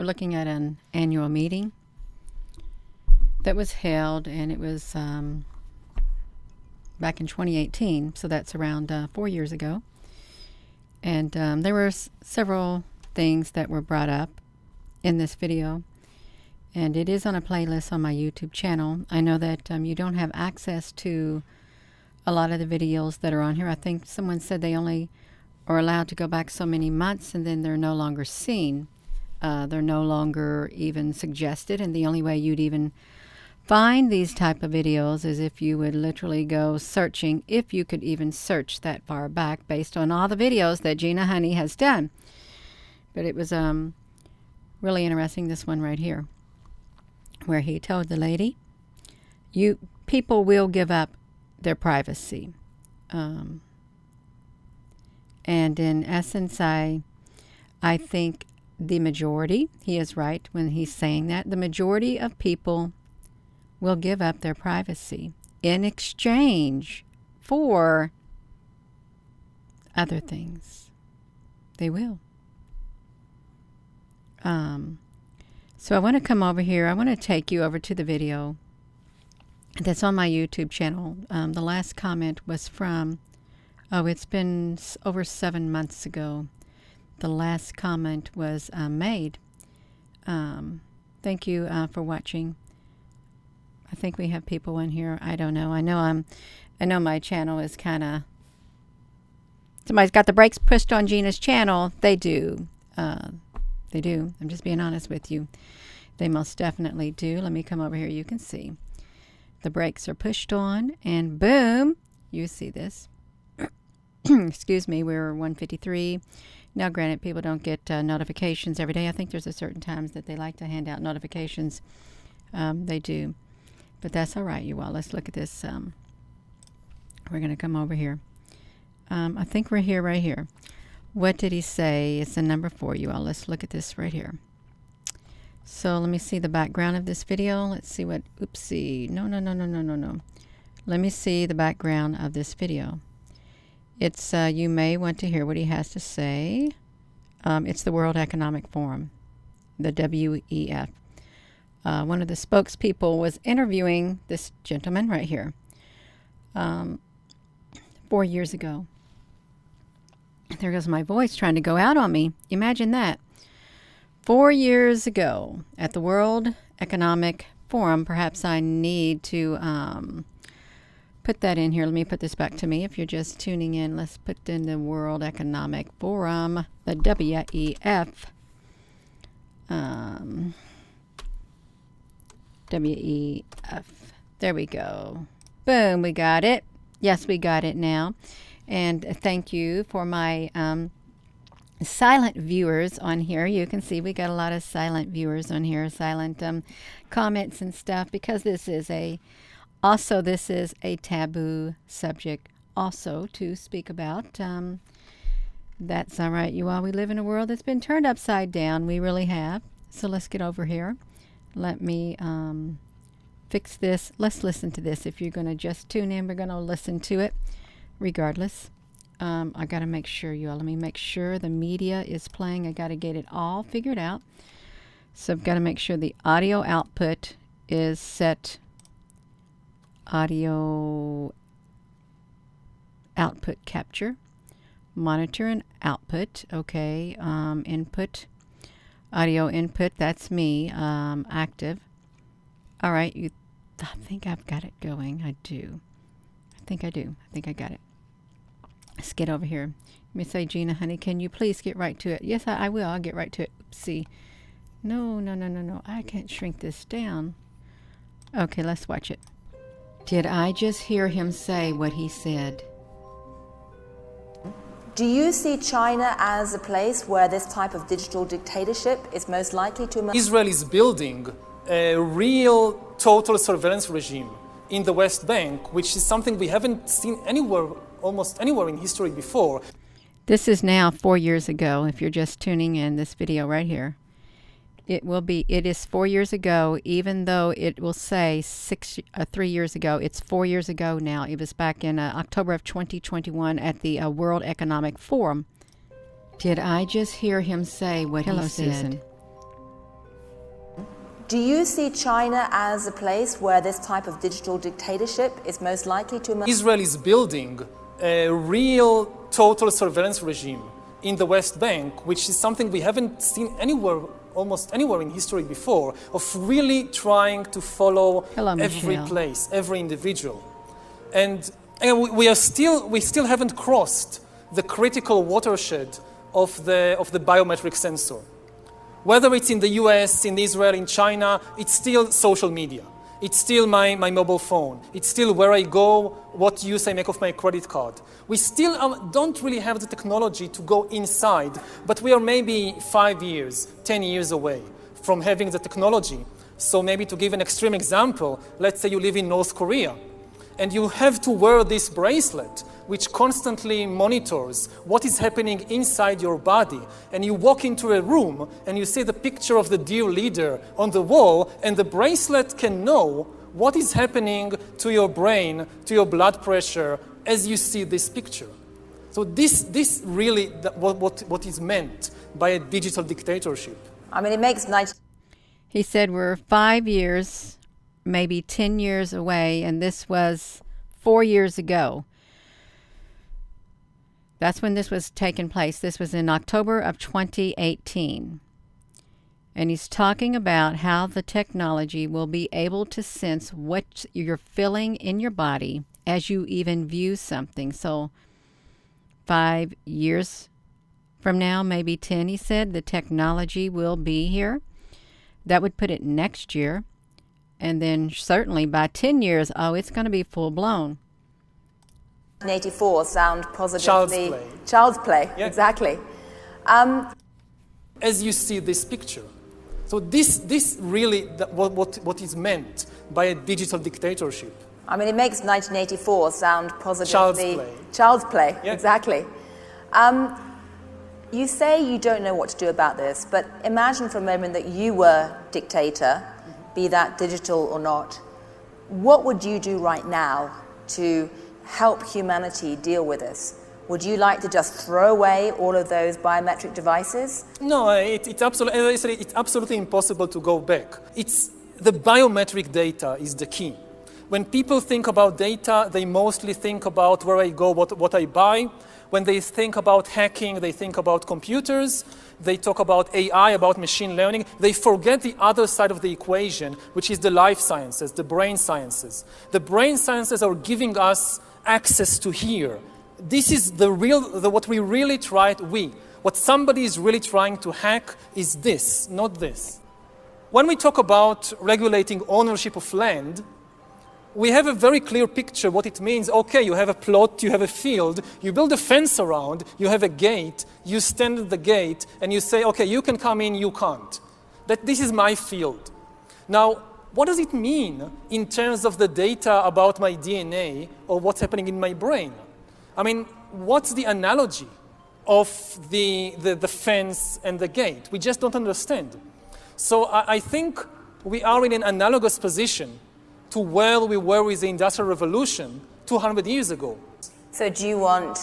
We're looking at an annual meeting that was held, and it was back in 2018, so that's around 4 years ago. And there were several things that were brought up in this video, and it is on a playlist on my YouTube channel. I know that you don't have access to a lot of the videos that are on here. I think someone said they only are allowed to go back so many months, and then they're no longer seen. They're no longer even suggested, and the only way you'd even find these type of videos is if you would literally go searching, if you could even search that far back based on all the videos that Gina Honey has done. But it was really interesting, this one right here, where he told the lady, people will give up their privacy. And in essence, I think the majority, he is right when he's saying that, the majority of people will give up their privacy in exchange for other things. They will. So I want to come over here. I want to take you over to the video that's on my YouTube channel. The last comment was from, it's been over 7 months ago. The last comment was made. Thank you for watching. I think we have people in here. I don't know. I know my channel is kind of, somebody's got the brakes pushed on Gina's channel. They do. They do. I'm just being honest with you. They most definitely do. Let me come over here. You can see the brakes are pushed on, and boom, you see this. Excuse me, we're 153. Now, granted, people don't get notifications every day. I think there's a certain times that they like to hand out notifications. They do. But that's all right, you all. Let's look at this. We're going to come over here. I think we're here, right here. What did he say? It's a number 4, you all. Let's look at this right here. So let me see the background of this video. Let's see what, oopsie. No. Let me see the background of this video. It's, you may want to hear what he has to say. It's the World Economic Forum, the WEF. One of the spokespeople was interviewing this gentleman right here 4 years ago. There goes my voice trying to go out on me. Imagine that. 4 years ago at the World Economic Forum. Perhaps I need to put that in here. Let me put this back to me. If you're just tuning in, let's put in the World Economic Forum, the WEF. WEF. There we go. Boom, we got it. Yes, we got it now. And thank you for my silent viewers on here. You can see we got a lot of silent viewers on here, silent comments and stuff, because this is a taboo subject also to speak about. That's all right, you all. We live in a world that's been turned upside down. We really have. So let's get over here. Let me fix this. Let's listen to this. If you're going to just tune in, we're going to listen to it regardless. I got to make sure, you all. Let me make sure the media is playing. I got to get it all figured out. So I've got to make sure the audio output is set. Audio output capture. Monitor and output. Okay. Input. Audio input. That's me. Active. All right. I think I've got it going. I do. I think I do. I think I got it. Let's get over here. Let me say, Gina, honey, can you please get right to it? Yes, I will. I'll get right to it. Oopsie. No. I can't shrink this down. Okay, let's watch it. Did I just hear him say what he said? Do you see China as a place where this type of digital dictatorship is most likely to emerge? Israel is building a real total surveillance regime in the West Bank, which is something we haven't seen anywhere, almost anywhere in history before. This is now 4 years ago. If you're just tuning in, this video right here, it is 4 years ago, even though it will say 3 years ago. It's 4 years ago now. It was back in October of 2021 at the World Economic Forum. Did I just hear him say what he said? Susan. Do you see China as a place where this type of digital dictatorship is most likely to emerge? Israel is building a real total surveillance regime in the West Bank, which is something we haven't seen anywhere, almost anywhere in history before, of really trying to follow every place, every individual. And we still haven't crossed the critical watershed of the biometric sensor. Whether it's in the US, in Israel, in China, it's still social media. It's still my mobile phone. It's still where I go, what use I make of my credit card. We still don't really have the technology to go inside, but we are maybe 5 years, 10 years away from having the technology. So maybe to give an extreme example, let's say you live in North Korea, and you have to wear this bracelet, which constantly monitors what is happening inside your body. And you walk into a room and you see the picture of the dear leader on the wall, and the bracelet can know what is happening to your brain, to your blood pressure, as you see this picture. So this really what is meant by a digital dictatorship. I mean, it makes nice. He said we're 5 years, maybe 10 years away, and this was 4 years ago. That's when this was taking place. This was in October of 2018. And he's talking about how the technology will be able to sense what you're feeling in your body as you even view something. So 5 years from now, maybe 10, he said, the technology will be here. That would put it next year. And then certainly by 10 years, it's going to be full blown. 1984 sound positively. Child's play. Child's play, yeah. Exactly. As you see this picture. So this really what is meant by a digital dictatorship. I mean, it makes 1984 sound positively. Child's play. Child's play, yeah. Exactly. You say you don't know what to do about this, but imagine for a moment that you were dictator, be that digital or not. What would you do right now to help humanity deal with this? Would you like to just throw away all of those biometric devices? No, it's absolutely, as I said, it's absolutely impossible to go back. It's the biometric data is the key. When people think about data, they mostly think about where I go, what I buy. When they think about hacking, they think about computers. They talk about AI, about machine learning. They forget the other side of the equation, which is the life sciences, the brain sciences. The brain sciences are giving us access to here. This is what we really tried, what somebody is really trying to hack is this, not this. When we talk about regulating ownership of land, we have a very clear picture what it means. Okay, you have a plot, you have a field, you build a fence around, you have a gate, you stand at the gate, and you say, okay, you can come in, you can't. This is my field. Now, what does it mean in terms of the data about my DNA or what's happening in my brain? I mean, what's the analogy of the fence and the gate? We just don't understand. So I think we are in an analogous position to where we were with the Industrial Revolution 200 years ago. So do you want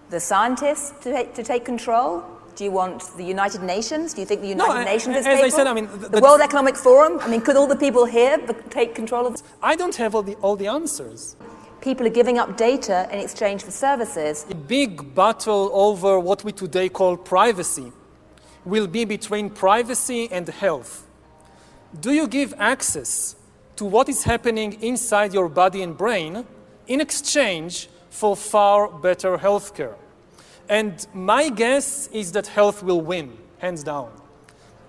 the scientists to take control? Do you want the United Nations? Do you think the United Nations is capable? As I said, I mean... The World Economic Forum? I mean, could all the people here take control of this? I don't have all the answers. People are giving up data in exchange for services. A big battle over what we today call privacy will be between privacy and health. Do you give access to what is happening inside your body and brain in exchange for far better healthcare? And my guess is that health will win, hands down.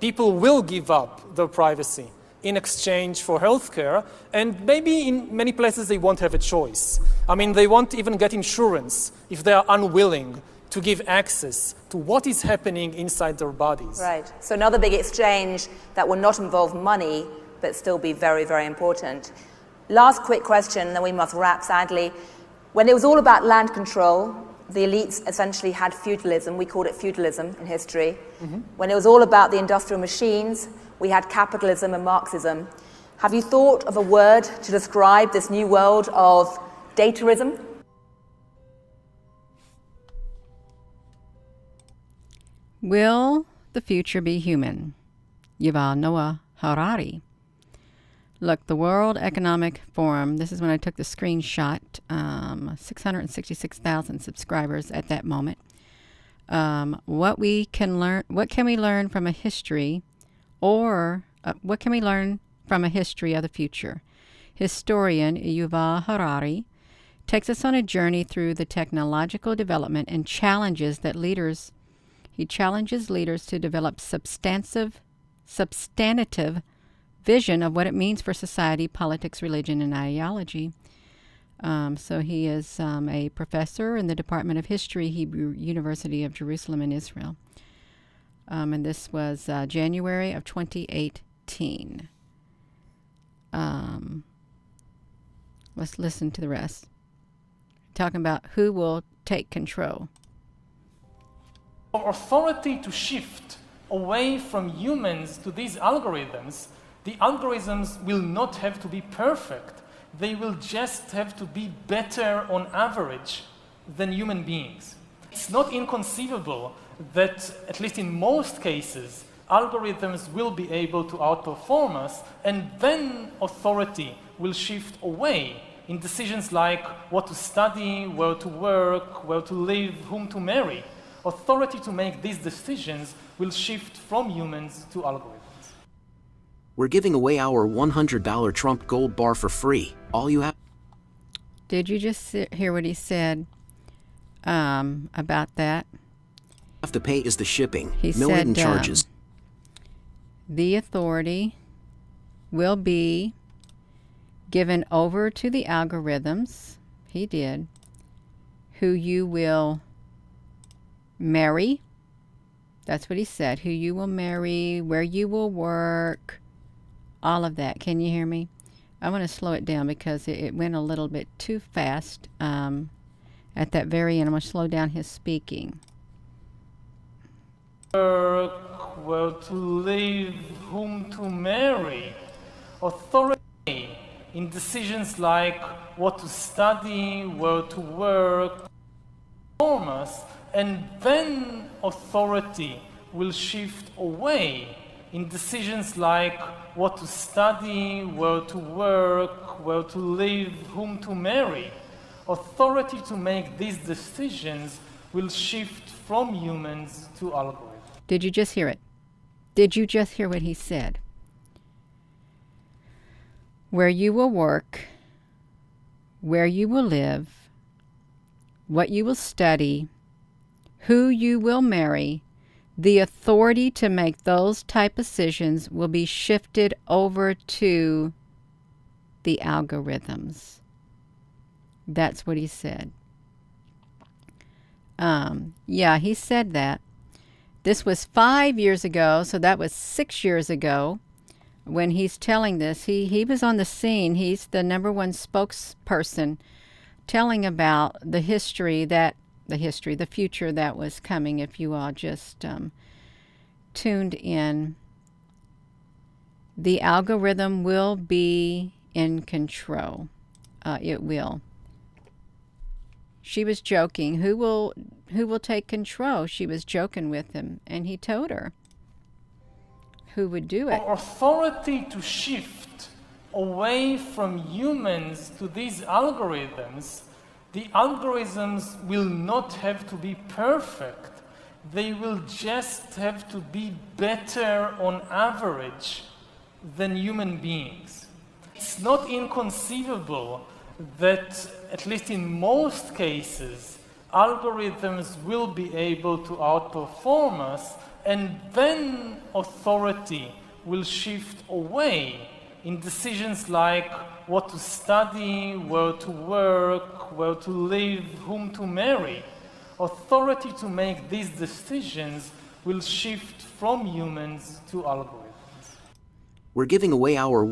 People will give up their privacy in exchange for healthcare, and maybe in many places they won't have a choice. I mean, they won't even get insurance if they are unwilling to give access to what is happening inside their bodies. Right. So another big exchange that will not involve money, but still be very, very important. Last quick question, then we must wrap, sadly. When it was all about land control, the elites essentially had feudalism. We called it feudalism in history. Mm-hmm. When it was all about the industrial machines, we had capitalism and Marxism. Have you thought of a word to describe this new world of dataism? Will the future be human? Yuval Noah Harari. Look, the World Economic Forum, this is when I took the screenshot, 666,000 subscribers at that moment. What can we learn from a history, or what can we learn from a history of the future? Historian Yuval Harari takes us on a journey through the technological development and challenges leaders to develop substantive vision of what it means for society, politics, religion, and ideology. So he is a professor in the Department of History, Hebrew University of Jerusalem in Israel. And this was January of 2018. Let's listen to the rest. Talking about who will take control. For authority to shift away from humans to these algorithms, the algorithms will not have to be perfect. They will just have to be better on average than human beings. It's not inconceivable that, at least in most cases, algorithms will be able to outperform us, and then authority will shift away in decisions like what to study, where to work, where to live, whom to marry. Authority to make these decisions will shift from humans to algorithms. We're giving away our $100 Trump Gold Bar for free. All you have... Did you just hear what he said about that? Have to pay is the shipping. He Million said charges. the authority will be given over to the algorithms. He did. Who you will marry. That's what he said. Who you will marry, where you will work, all of that. Can you hear me? I want to slow it down because it went a little bit too fast at that very end. I'm going to slow down his speaking. Work, where to live, whom to marry. Authority in decisions like what to study, where to work, perform us, and then authority will shift away in decisions like what to study, where to work, where to live, whom to marry. Authority to make these decisions will shift from humans to algorithms. Did you just hear it? Did you just hear what he said? Where you will work, where you will live, what you will study, who you will marry, the authority to make those type of decisions will be shifted over to the algorithms. That's what he said. Yeah, he said that. This was 5 years ago, so that was 6 years ago when he's telling this. He was on the scene. He's the #1 spokesperson telling about the future that was coming, if you all just tuned in. The algorithm will be in control. It will. She was joking. Who will take control? She was joking with him, and he told her who would do it. For authority to shift away from humans to these algorithms, the algorithms will not have to be perfect. They will just have to be better on average than human beings. It's not inconceivable that, at least in most cases, algorithms will be able to outperform us, and then authority will shift away in decisions like what to study, where to work, where to live, whom to marry. Authority to make these decisions will shift from humans to algorithms. We're giving away our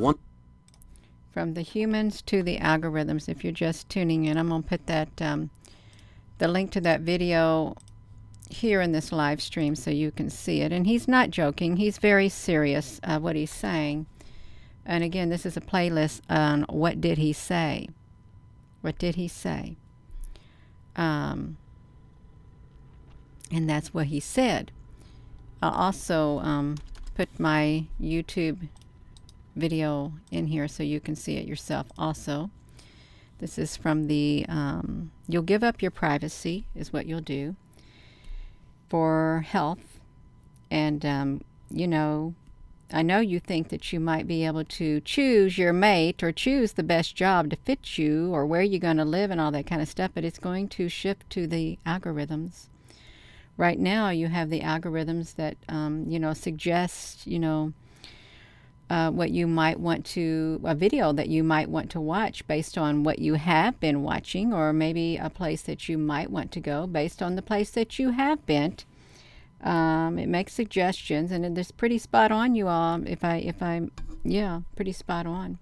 From the humans to the algorithms. If you're just tuning in, I'm going to put that the link to that video here in this live stream so you can see it. And he's not joking. He's very serious what he's saying. And again, this is a playlist on what did he say. What did he say? And that's what he said. I'll also put my YouTube video in here so you can see it yourself also. This is from the, you'll give up your privacy is what you'll do for health. And, you know, I know you think that you might be able to choose your mate or choose the best job to fit you or where you're going to live and all that kind of stuff, but it's going to shift to the algorithms. Right now you have the algorithms that, you know, suggest, you know, what you might want to, a video that you might want to watch based on what you have been watching, or maybe a place that you might want to go based on the place that you have been. It makes suggestions, and it's pretty spot on, you all. Yeah, pretty spot on.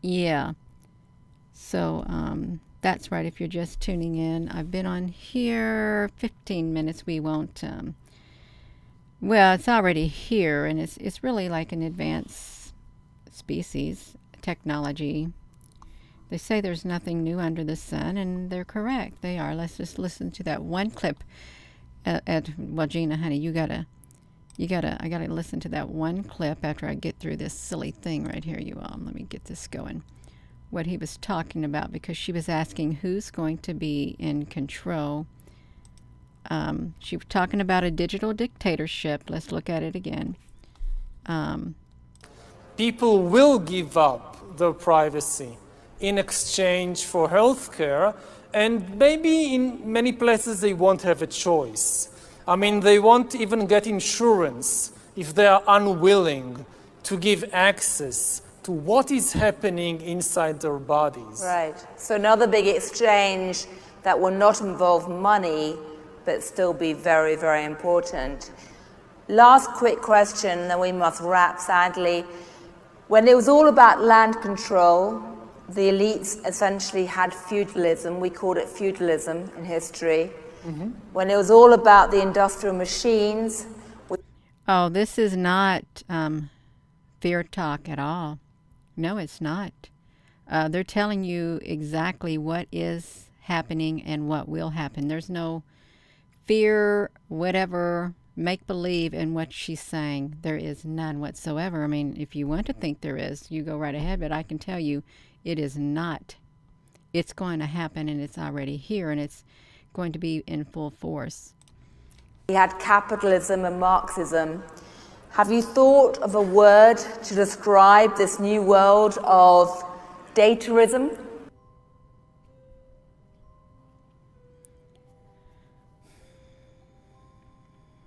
Yeah. So, that's right. If you're just tuning in, I've been on here 15 minutes. We won't, well, it's already here, and it's really like an advanced species technology. They say there's nothing new under the sun, and they're correct. They are. Let's just listen to that one clip. Well, Gina, honey, I gotta listen to that one clip after I get through this silly thing right here, you all. Let me get this going. What he was talking about, because she was asking who's going to be in control. She was talking about a digital dictatorship. Let's look at it again. People will give up their privacy in exchange for healthcare, and maybe in many places they won't have a choice. I mean, they won't even get insurance if they are unwilling to give access to what is happening inside their bodies. Right. So another big exchange that will not involve money, but still be very, very important. Last quick question, then we must wrap, sadly. When it was all about land control, the elites essentially had feudalism. We called it feudalism in history. Mm-hmm. When it was all about the industrial machines. Oh, this is not fear talk at all. No, it's not. They're telling you exactly what is happening and what will happen. There's no fear, whatever, make-believe in what she's saying. There is none whatsoever. I mean, if you want to think there is, you go right ahead, but I can tell you it is not. It's going to happen, and it's already here, and it's going to be in full force. We had capitalism and Marxism. Have you thought of a word to describe this new world of dataism?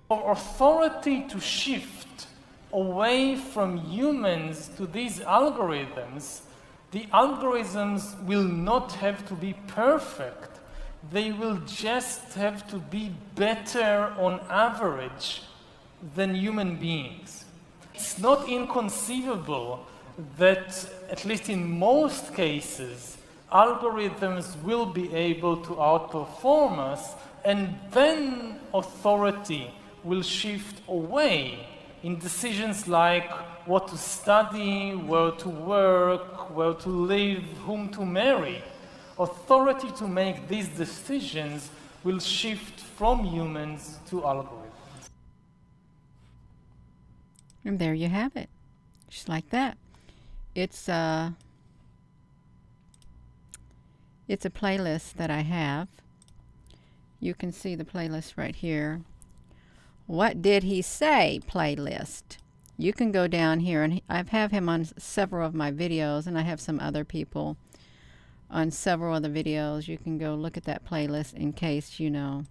For authority to shift away from humans to these algorithms, the algorithms will not have to be perfect. They will just have to be better on average than human beings. It's not inconceivable that, at least in most cases, algorithms will be able to outperform us, and then authority will shift away in decisions like what to study, where to work, where to live, whom to marry. Authority to make these decisions will shift from humans to algorithms. And there you have it. Just like that. It's a playlist that I have. You can see the playlist right here. What did he say playlist? You can go down here, and I have him on several of my videos, and I have some other people on several other videos. You can go look at that playlist in case, you know,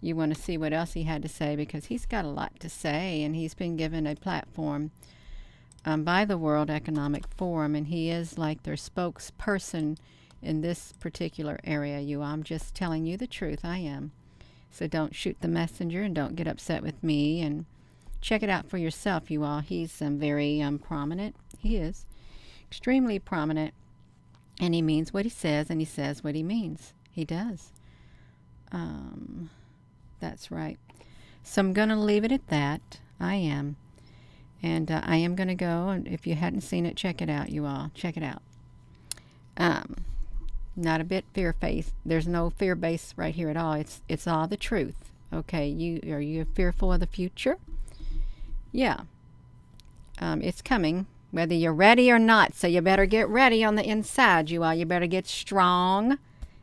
you want to see what else he had to say, because he's got a lot to say, and he's been given a platform by the World Economic Forum, and he is like their spokesperson in this particular area. I'm just telling you the truth. I am. So don't shoot the messenger, and don't get upset with me, and check it out for yourself, you all. He's very prominent. He is extremely prominent, and he means what he says, and he says what he means. He does. That's right. So I'm going to leave it at that. I am. And I am going to go, and if you hadn't seen it, check it out, you all. Check it out. Not a bit fear-based. There's no fear base right here at all. It's all the truth. Okay, are you fearful of the future? Yeah. It's coming, whether you're ready or not. So you better get ready on the inside, you all. You better get strong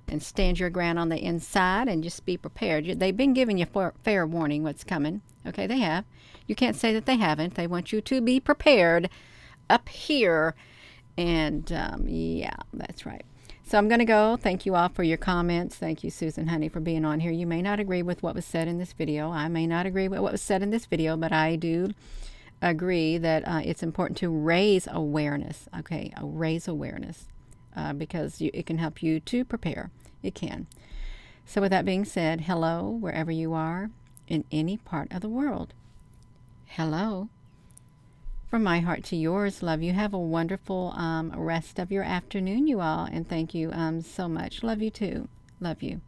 and stand your ground on the inside and just be prepared. They've been giving you fair warning what's coming. Okay, they have. You can't say that they haven't. They want you to be prepared up here. And yeah, that's right. So I'm going to go. Thank you all for your comments. Thank you, Susan Honey, for being on here. You may not agree with what was said in this video. I may not agree with what was said in this video, but I do agree that it's important to raise awareness. Okay, raise awareness because it can help you to prepare. It can. So with that being said, hello, wherever you are in any part of the world. Hello. From my heart to yours, love you. Have a wonderful rest of your afternoon, you all, and thank you so much. Love you too. Love you.